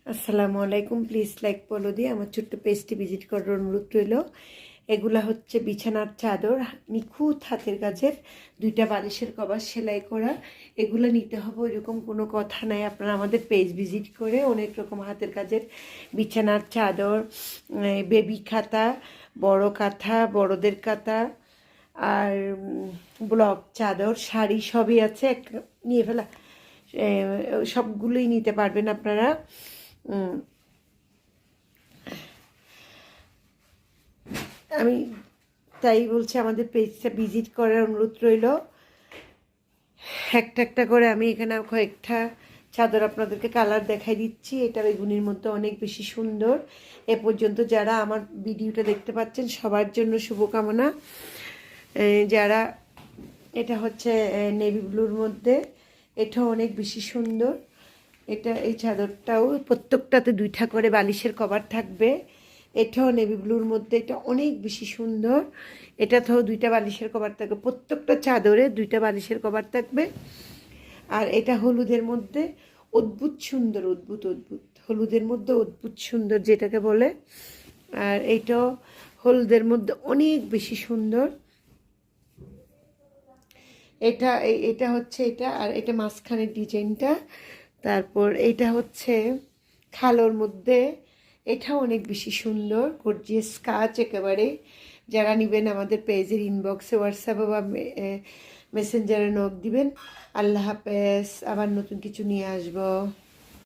আসসালামু আলাইকুম। Please like follow দিয়ে আমার ছোট্ট পেজটি ভিজিট করার অনুরোধ রইল। এগুলা হচ্ছে বিছানার চাদর, নিখুঁত হাতের কাজের, 2টা বালিশের কভার সেলাই করা। এগুলো নিতে হবে এরকম কোনো কথা নাই। আপনারা আমাদের পেজ ভিজিট করে অনেক রকম হাতের কাজের বিছানার চাদর, বেবি খাতা, বড় কাঁথা, বড়দের কাঁথা, আর ব্লক চাদর, শাড়ি সবই আছে। নিয়ে ফেলা সবগুলোই নিতে পারবেন আপনারা। আমি তাই বলছি আমাদের পেজটা ভিজিট করার অনুরোধ রইল। একটা একটা করে আমি এখানে কয়েকটা চাদর আপনাদেরকে কালার দেখাই দিচ্ছি। এটা বেগুনির মধ্যে অনেক বেশি সুন্দর। এ পর্যন্ত যারা আমার ভিডিওটা দেখতে পাচ্ছেন সবার জন্য শুভকামনা। যারা এটা হচ্ছে নেভি ব্লুর মধ্যে, এটাও অনেক বেশি সুন্দর। এই চাদরটাও প্রত্যেকটাতে 2টা করে বালিশের কভার থাকবে। এটাও নেভি ব্লুর মধ্যে, এটা অনেক বেশি সুন্দর। এটাতেও 2টা বালিশের কভার থাকবে, প্রত্যেকটা চাদরে 2টা বালিশের কভার থাকবে। আর এটা হলুদের মধ্যে অদ্ভুত সুন্দর, অদ্ভুত হলুদের মধ্যে অদ্ভুত সুন্দর যেটাকে বলে। আর এইটাও হলুদের মধ্যে অনেক বেশি সুন্দর। এটা হচ্ছে এটা, আর এটা মাঝখানের ডিজাইনটা। তারপর এটা হচ্ছে খালোর মধ্যে, এটাও অনেক বেশি সুন্দর, গর্জিয়াস কাজ একেবারে। যারা নেবেন আমাদের পেজের ইনবক্সে, হোয়াটসঅ্যাপে বা মেসেঞ্জারে নক দিবেন। আল্লাহ হাফেজ, আবার নতুন কিছু নিয়ে আসবো।